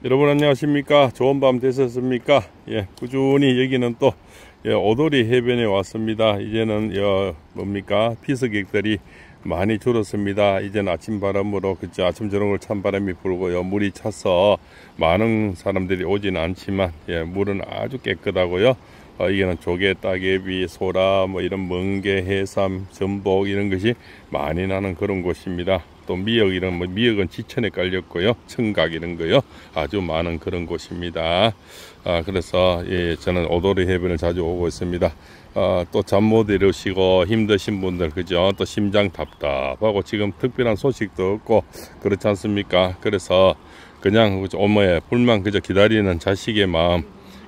여러분 안녕하십니까? 좋은 밤 되셨습니까? 예, 꾸준히 여기는 또 오도리 해변에 왔습니다. 이제는 뭡니까? 피서객들이 많이 줄었습니다. 이제는 아침 바람으로 그죠? 아침 저녁을 찬바람이 불고요. 물이 차서 많은 사람들이 오지는 않지만 물은 아주 깨끗하고요. 이게는 조개, 따개비, 소라, 뭐 이런 멍게, 해삼, 전복 이런 것이 많이 나는 그런 곳입니다. 또 미역 이런 미역은 지천에 깔렸고요. 청각 이런 거요. 아주 많은 그런 곳입니다. 그래서 저는 오도리 해변을 자주 오고 있습니다. 또 잠 못 이루시고 힘드신 분들 그죠? 또 심장 답답하고 지금 특별한 소식도 없고 그렇지 않습니까? 그래서 그냥 오모에 불만 그저 기다리는 자식의 마음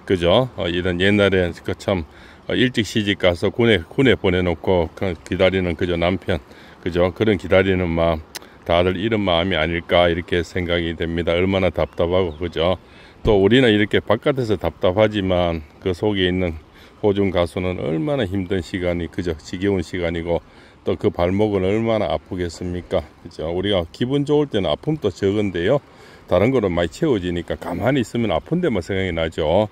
그죠? 이런 옛날에 그 참 일찍 시집 가서 군에 보내놓고 기다리는 그저 남편 그죠? 그런 기다리는 마음 다들 이런 마음이 아닐까 이렇게 생각이 됩니다. 얼마나 답답하고 그죠? 또 우리는 이렇게 바깥에서 답답하지만 그 속에 있는 호중 가수는 얼마나 힘든 시간이 그저 지겨운 시간이고 또 그 발목은 얼마나 아프겠습니까? 그죠? 우리가 기분 좋을 때는 아픔도 적은데요. 다른 거는 많이 채워지니까 가만히 있으면 아픈 데만 생각이 나죠.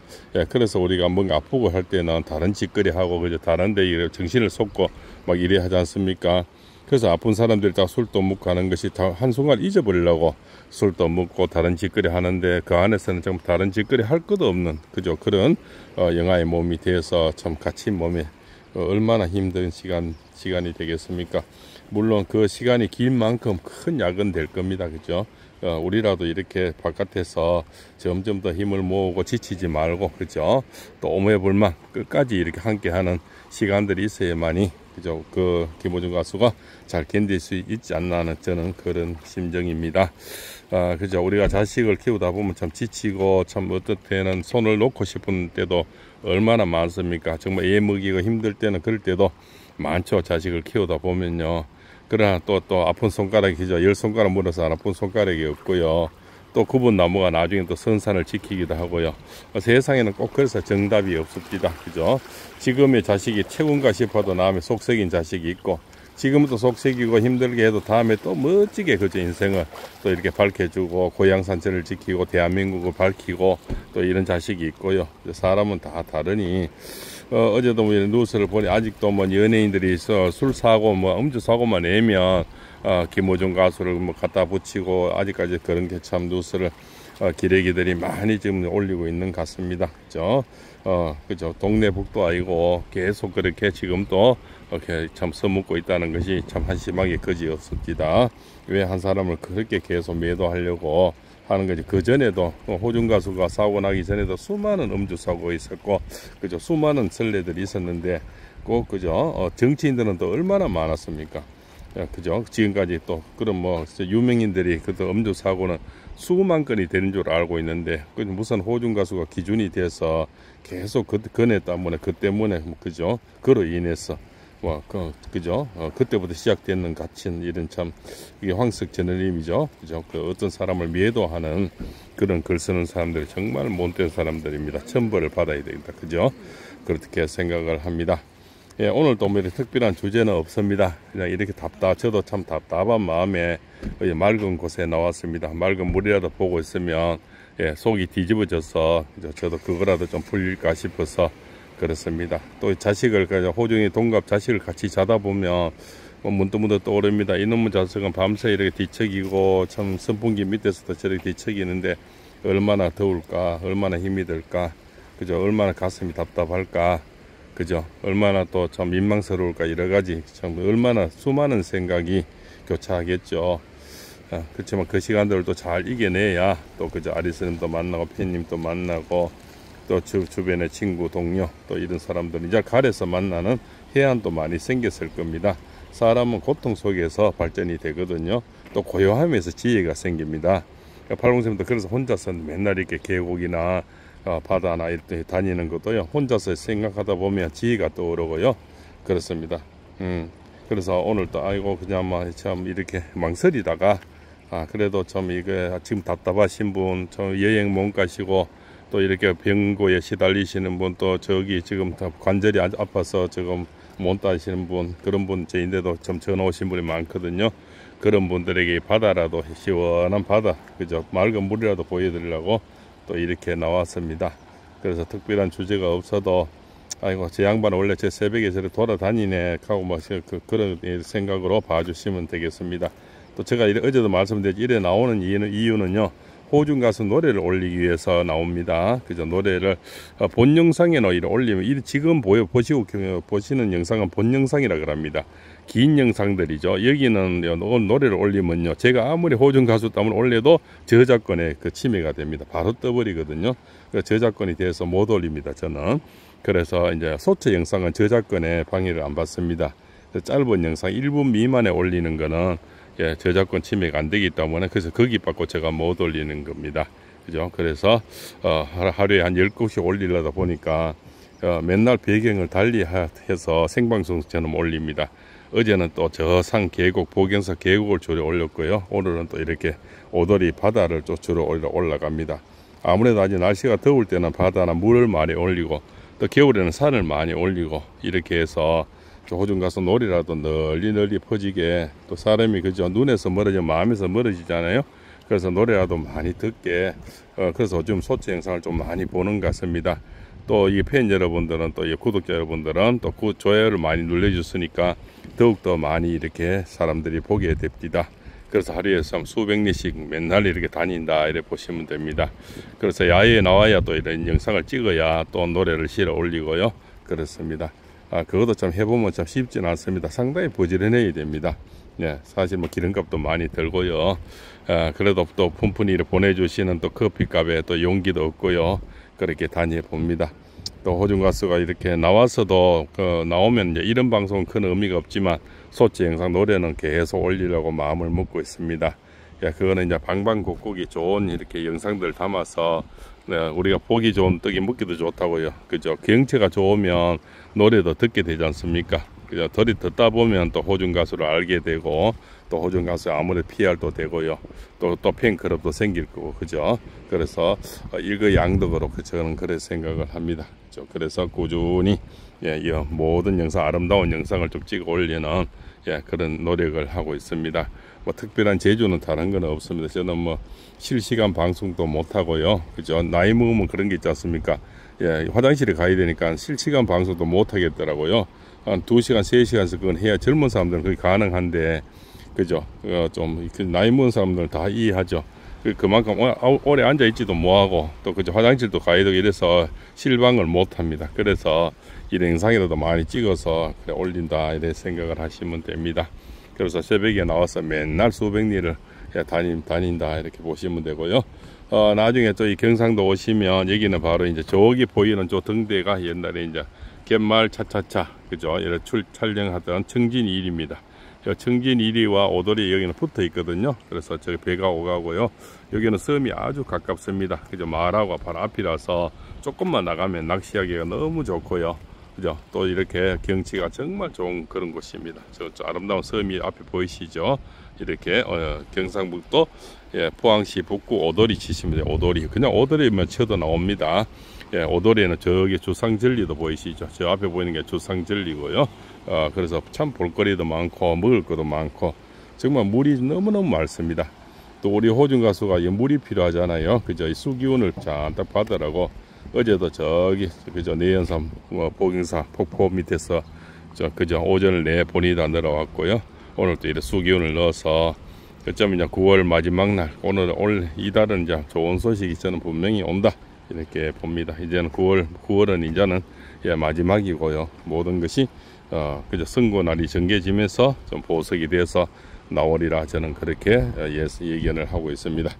그래서 우리가 뭔가 아프고 할 때는 다른 짓거리 하고 그저 다른 데 정신을 쏟고 막 이래 하지 않습니까? 그래서 아픈 사람들이 다 술도 먹고 하는 것이 다 한순간 잊어버리려고 술도 먹고 다른 짓거리 하는데 그 안에서는 좀 다른 짓거리 할 것도 없는 그죠? 그런 영아의 몸이 돼서 참 같이 몸에 얼마나 힘든 시간이 되겠습니까? 물론 그 시간이 긴 만큼 큰 약은 될 겁니다. 그죠? 우리라도 이렇게 바깥에서 점점 더 힘을 모으고 지치지 말고 그죠? 또 오모에 불만 끝까지 이렇게 함께하는 시간들이 있어야만이 그죠? 그 김호중 가수가 잘 견딜 수 있지 않나 하는 저는 그런 심정입니다. 그죠? 우리가 자식을 키우다 보면 참 지치고 참 어떨 때는 손을 놓고 싶은 때도 얼마나 많습니까? 정말 애 먹이가 힘들 때는 그럴 때도 많죠. 자식을 키우다 보면요. 그러나 또 아픈 손가락이죠. 10손가락 물어서 안 아픈 손가락이 없고요. 또 굽은 나무가 나중에 또 선산을 지키기도 하고요. 세상에는 꼭 그래서 정답이 없습니다. 그죠? 지금의 자식이 최고인가 싶어도 다음에 속썩인 자식이 있고 지금부터 속썩이고 힘들게 해도 다음에 또 멋지게 그저 인생을 또 이렇게 밝혀주고 고향 산천을 지키고 대한민국을 밝히고 또 이런 자식이 있고요. 사람은 다 다르니 어제도 뭐 뉴스를 보니 아직도 뭐 연예인들이 술 사고 뭐 음주 사고만 내면 김호중 가수를 뭐 갖다 붙이고 아직까지 그런 게 참 뉴스를 기레기들이 많이 지금 올리고 있는 것 같습니다. 그죠? 그죠? 동네 북도 아니고 계속 그렇게 지금 또 이렇게 참 써먹고 있다는 것이 참 한심하게 거지였습니다. 왜 한 사람을 그렇게 계속 매도하려고 하는 거지. 그 전에도 호중 가수가 사고 나기 전에도 수많은 음주 사고가 있었고 그죠? 수많은 선례들이 있었는데 꼭 그죠? 정치인들은 또 얼마나 많았습니까? 그죠? 지금까지 또 그런 뭐 유명인들이 그도 음주 사고는 수만 건이 되는 줄 알고 있는데 무슨 호중 가수가 기준이 돼서 계속 그네 때문에 그 때문에 그죠? 그로 인해서 그죠? 그때부터 시작되는 갇힌 이런 참 이게 황석 저널림이죠. 그죠? 그 어떤 사람을 매도하는 그런 글 쓰는 사람들이 정말 못된 사람들입니다. 처벌을 받아야 됩니다. 그죠? 그렇게 생각을 합니다. 오늘도 뭐 특별한 주제는 없습니다. 그냥 이렇게 저도 참 답답한 마음에 맑은 곳에 나왔습니다. 맑은 물이라도 보고 있으면 속이 뒤집어져서 저도 그거라도 좀 풀릴까 싶어서 그렇습니다. 또 자식을 호중이 동갑 자식을 같이 자다 보면 문득문득 떠오릅니다. 이놈의 자식은 밤새 이렇게 뒤척이고 참 선풍기 밑에서도 저렇게 뒤척이는데 얼마나 더울까, 얼마나 힘이 들까, 그죠? 얼마나 가슴이 답답할까. 그죠? 얼마나 또 참 민망스러울까 여러 가지 참 얼마나 수많은 생각이 교차하겠죠. 그렇지만 그 시간들을 또 잘 이겨내야 또 그저 아리스님도 만나고 팬님도 만나고 또 주변의 친구 동료 또 이런 사람들 이제 가래서 만나는 해안도 많이 생겼을 겁니다. 사람은 고통 속에서 발전이 되거든요. 또 고요함에서 지혜가 생깁니다. 팔공쌤도 그래서 혼자서 맨날 이렇게 계곡이나 바다나 이렇게 다니는 것도요 혼자서 생각하다 보면 지혜가 떠오르고요 그렇습니다. 그래서 오늘도 아이고 그냥 참 이렇게 망설이다가 그래도 좀 이게 지금 답답하신 분 좀 여행 못 가시고 또 이렇게 병고에 시달리시는 분 또 저기 지금 관절이 아파서 지금 못 다니시는 분 그런 분 저인데도 좀 전화 오신 분이 많거든요. 그런 분들에게 바다라도 시원한 바다, 그죠? 맑은 물이라도 보여드리려고 또 이렇게 나왔습니다. 그래서 특별한 주제가 없어도 아이고 제 양반은 원래 제 새벽에 저를 돌아다니네 하고 뭐 그런 생각으로 봐주시면 되겠습니다. 또 제가 어제도 말씀드렸지 이래 나오는 이유는요, 호중 가수 노래를 올리기 위해서 나옵니다. 그죠? 노래를 본 영상에 올리면 지금 보시는 영상은 본 영상이라 그럽니다. 긴 영상들이죠. 여기는 노래를 올리면요, 제가 아무리 호중 가수 땀을 올려도 저작권의 그 침해가 됩니다. 바로 떠버리거든요. 저작권이 돼서 못 올립니다, 저는. 그래서 이제 소체 영상은 저작권의 방해를 안 받습니다. 짧은 영상 1분 미만에 올리는 거는 저작권 침해가 안 되기 때문에 그래서 거기 받고 제가 못 올리는 겁니다. 그죠? 그래서 하루에 한 10곡씩 올리려다 보니까 맨날 배경을 달리 해서 생방송처럼 올립니다. 어제는 또 저산 계곡, 보경사 계곡을 주로 올렸고요. 오늘은 또 이렇게 오도리 바다를 또 주로 올라갑니다. 아무래도 아직 날씨가 더울 때는 바다나 물을 많이 올리고 또 겨울에는 산을 많이 올리고 이렇게 해서 호중 가서 놀이라도 널리 퍼지게, 또 사람이 그죠, 눈에서 멀어지면 마음에서 멀어지잖아요. 그래서 노래라도 많이 듣게, 그래서 좀 소체 영상을 좀 많이 보는 것 같습니다. 또 이 팬 여러분들은, 또 이 구독자 여러분들은 또 좋아요를 많이 눌러주시니까 더욱더 많이 이렇게 사람들이 보게 됩니다. 그래서 하루에 수백 리씩 맨날 이렇게 다닌다 이렇게 보시면 됩니다. 그래서 야외에 나와야 또 이런 영상을 찍어야 또 노래를 실어 올리고요. 그렇습니다. 그것도 참 해보면 참 쉽지는 않습니다. 상당히 부지런해야 됩니다. 예, 사실 뭐 기름값도 많이 들고요. 그래도 또 푼푼히 보내주시는 또 커피값에 또 용기도 없고요. 그렇게 다녀봅니다. 또 호중 가수가 이렇게 나와서도 나오면 이제 이런 방송은 큰 의미가 없지만 소체 영상 노래는 계속 올리려고 마음을 먹고 있습니다. 예, 그거는 이제 방방곡곡이 좋은 이렇게 영상들 담아서 우리가 보기 좋은 떡이 먹기도 좋다고요. 그죠? 경치가 좋으면 노래도 듣게 되지 않습니까? 그죠? 듣다 보면 또 호중 가수를 알게 되고, 또 호중 가수 아무래도 PR도 되고요. 또 팬클럽도 생길 거고, 그죠? 그래서 일거양득으로 저는 그런 생각을 합니다. 그죠? 그래서 꾸준히 이 모든 영상, 아름다운 영상을 좀 찍어 올리는 그런 노력을 하고 있습니다. 뭐 특별한 재주는 다른 건 없습니다. 저는 뭐 실시간 방송도 못 하고요. 그죠? 나이 먹으면 그런 게 있지 않습니까? 화장실에 가야 되니까 실시간 방송도 못 하겠더라고요. 한 2시간, 3시간씩 그건 해야 젊은 사람들은 그게 가능한데, 그죠? 좀 나이 먹은 사람들은 다 이해하죠. 그만큼 오래 앉아 있지도 뭐하고, 또 그죠? 화장실도 가야 되고 이래서 실방을 못 합니다. 그래서 이 영상이라도 많이 찍어서 그래 올린다 이렇게 생각을 하시면 됩니다. 그래서 새벽에 나와서 맨날 수백 리를 다닌다 이렇게 보시면 되고요. 나중에 또 이 경상도 오시면 여기는 바로 이제 저기 보이는 저 등대가 옛날에 이제 갯마을 차차차, 그죠? 이렇게 촬영하던 청진 1위입니다. 청진 1위와 오도리 여기는 붙어 있거든요. 그래서 저기 배가 오가고요. 여기는 섬이 아주 가깝습니다. 그죠? 마을하고 바로 앞이라서 조금만 나가면 낚시하기가 너무 좋고요. 그죠? 또 이렇게 경치가 정말 좋은 그런 곳입니다. 저 아름다운 섬이 앞에 보이시죠? 이렇게 경상북도 포항시 북구 오도리 치시면 돼요. 오도리, 그냥 오도리만 쳐도 나옵니다. 오도리는 저기 주상절리도 보이시죠? 저 앞에 보이는 게 주상절리고요. 그래서 참 볼거리도 많고 먹을 것도 많고 정말 물이 너무너무 많습니다. 또 우리 호중 가수가 물이 필요하잖아요. 그죠? 이 수기운을 잔뜩 받으라고 어제도 저기 그죠? 내연산 보경사 폭포 밑에서 그죠? 오전을 내 보니다 내려왔고요. 오늘 또 이렇게 수기운을 넣어서 그점 이제 9월 마지막 날, 올 이달은 이제 좋은 소식이 저는 분명히 온다 이렇게 봅니다. 이제는 9월은 이제는 마지막이고요. 모든 것이 그저 선거날이 정해지면서 좀 보석이 돼서 나오리라 저는 그렇게 예견을 하고 있습니다.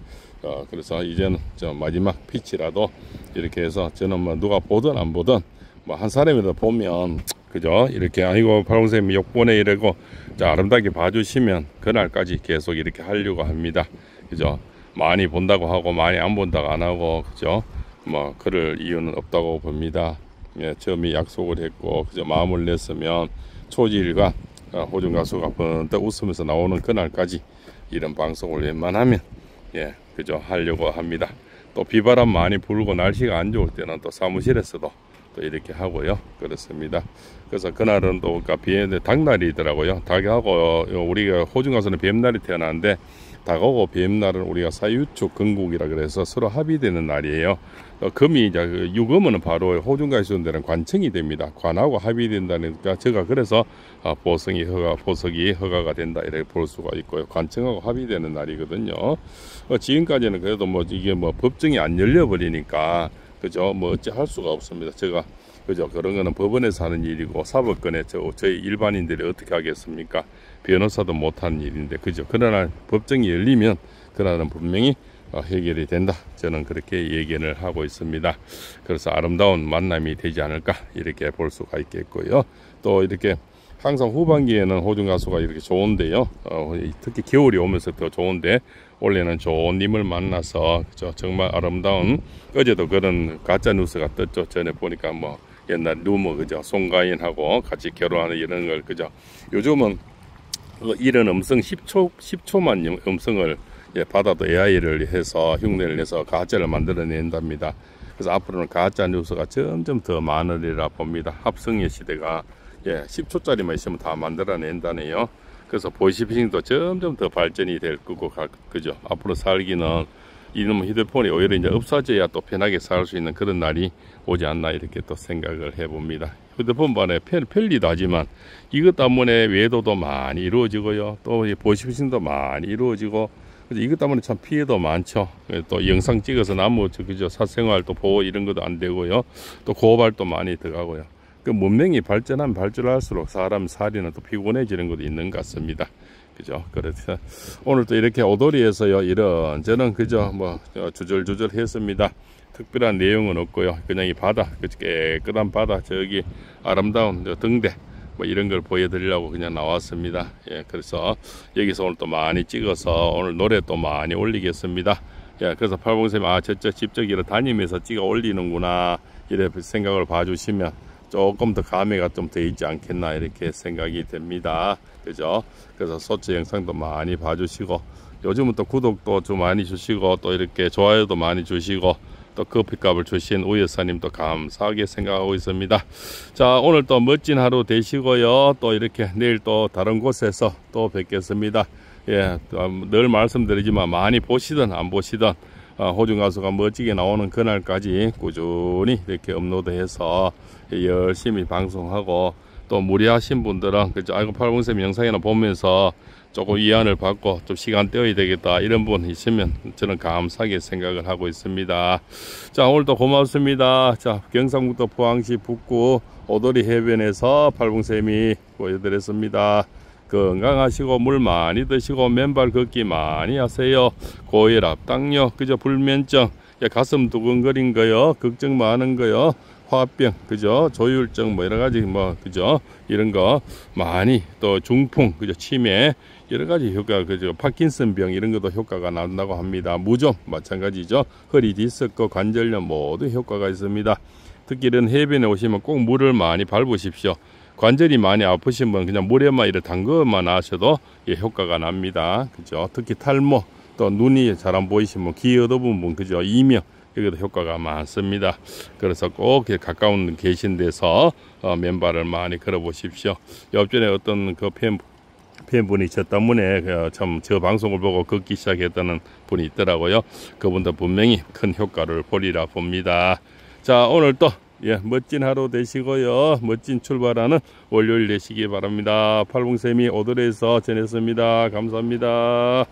그래서 이제는 마지막 pitch라도 이렇게 해서 저는 뭐 누가 보든 안 보든 뭐 한 사람이라도 보면 그죠? 이렇게 아이고 파롱쌤이 욕보내 이러고 아름답게 봐주시면 그날까지 계속 이렇게 하려고 합니다. 그죠? 많이 본다고 하고 많이 안 본다고 안 하고 그죠? 뭐 그럴 이유는 없다고 봅니다. 처음에 약속을 했고 그죠? 마음을 냈으면 초지일관 호중 가수가 번뜩 웃으면서 나오는 그날까지 이런 방송을 웬만하면 그죠? 하려고 합니다. 또 비바람 많이 불고 날씨가 안 좋을 때는 또 사무실에서도 또 이렇게 하고요. 그렇습니다. 그래서 그날은 또 그러니까 닭날이더라고요. 닭하고 우리가 호중 가서는 뱀날이 태어나는데 닭하고 뱀날은 우리가 사유축 건국이라 그래서 서로 합의되는 날이에요. 금이 이제 유금은 바로 호중가에 있는 데는 관청이 됩니다. 관하고 합의된다니까 제가 그래서 보석이 허가가 된다 이렇게 볼 수가 있고요. 관청하고 합의되는 날이거든요. 지금까지는 그래도 뭐 이게 뭐 법정이 안 열려 버리니까 그죠? 뭐 어찌 할 수가 없습니다. 제가 그죠? 그런 거는 법원에서 하는 일이고 사법권에 저희 일반인들이 어떻게 하겠습니까? 변호사도 못하는 일인데 그죠? 그러나 법정이 열리면 그날은 분명히 해결이 된다. 저는 그렇게 얘기를 하고 있습니다. 그래서 아름다운 만남이 되지 않을까 이렇게 볼 수가 있겠고요. 또 이렇게 항상 후반기에는 호중가수가 이렇게 좋은데요. 특히 겨울이 오면서 더 좋은데 올해는 좋은 님을 만나서 정말 아름다운 어제도 그런 가짜 뉴스가 떴죠. 전에 보니까 뭐 옛날 루머 그죠? 송가인하고 같이 결혼하는 이런 걸 그죠? 요즘은 이런 음성 10초만 음성을 받아도 AI를 해서 흉내를 내서 가짜를 만들어낸답니다. 그래서 앞으로는 가짜 뉴스가 점점 더 많으리라 봅니다. 합성의 시대가 10초짜리만 있으면 다 만들어낸다네요. 그래서 보이스피싱도 점점 더 발전이 될 거고 그죠? 앞으로 살기는 이놈 휴대폰이 오히려 이제 없어져야 또 편하게 살 수 있는 그런 날이 오지 않나 이렇게 또 생각을 해봅니다. 휴대폰 반에 편리도 하지만 이것 때문에 외도도 많이 이루어지고요. 또 보이스피싱도 많이 이루어지고 이것 때문에 참 피해도 많죠. 또 영상 찍어서 나무 그죠? 사생활도 보호 이런 것도 안 되고요. 또 고발도 많이 들어가고요. 그 문명이 발전하면 발전할수록 사람 살이는 또 피곤해지는 것도 있는 것 같습니다. 그죠? 그래서 오늘 또 이렇게 오도리에서요 이런 저는 그죠 뭐 주절주절 했습니다. 특별한 내용은 없고요. 그냥 이 바다 깨끗한 바다 저기 아름다운 등대 뭐 이런 걸 보여드리려고 그냥 나왔습니다. 그래서 여기서 오늘 또 많이 찍어서 오늘 노래 또 많이 올리겠습니다. 그래서 팔봉쌤이 저쪽 집저기를 다니면서 찍어 올리는구나 이렇게 생각을 봐주시면 조금 더 감회가 좀 더 있지 않겠나 이렇게 생각이 됩니다. 그죠? 그래서 소체 영상도 많이 봐주시고 요즘은 또 구독도 좀 많이 주시고 또 이렇게 좋아요도 많이 주시고 또 커피값을 주신 우 여사님도 감사하게 생각하고 있습니다. 자, 오늘 또 멋진 하루 되시고요. 또 이렇게 내일 또 다른 곳에서 또 뵙겠습니다. 늘 말씀드리지만 많이 보시든 안 보시든 호중가수가 멋지게 나오는 그날까지 꾸준히 이렇게 업로드해서 열심히 방송하고 또 무리하신 분들은 그죠? 아이고 팔봉쌤 영상이나 보면서 조금 위안을 받고 좀 시간 떼어야 되겠다 이런 분 있으면 저는 감사하게 생각을 하고 있습니다. 자, 오늘도 고맙습니다. 자, 경상북도 포항시 북구 오도리 해변에서 팔봉쌤이 보여드렸습니다. 건강하시고 물 많이 드시고 맨발 걷기 많이 하세요. 고혈압, 당뇨, 그저 불면증, 가슴 두근거린 거요, 걱정 많은 거요, 화병, 그죠? 조울증 뭐 여러 가지 뭐 그죠? 이런 거 많이 또 중풍, 그죠? 치매 여러 가지 효과 그죠? 파킨슨 병 이런 것도 효과가 난다고 합니다. 무좀 마찬가지죠. 허리 디스크, 관절염 모두 효과가 있습니다. 특히 이런 해변에 오시면 꼭 물을 많이 밟으십시오. 관절이 많이 아프신 분 그냥 물에만 이렇게 담그만 하셔도 효과가 납니다. 그죠? 특히 탈모 또 눈이 잘 안 보이신 분, 귀 어두운 분, 그죠? 이명 여기도 효과가 많습니다. 그래서 꼭 가까운 계신 데서 맨발을 많이 걸어 보십시오. 옆전에 어떤 그 팬분이 저 때문에 참 저 방송을 보고 걷기 시작했다는 분이 있더라고요. 그분도 분명히 큰 효과를 보리라 봅니다. 자, 오늘 또 멋진 하루 되시고요. 멋진 출발하는 월요일 되시기 바랍니다. 팔봉쌤이 오도리에서 전했습니다. 감사합니다.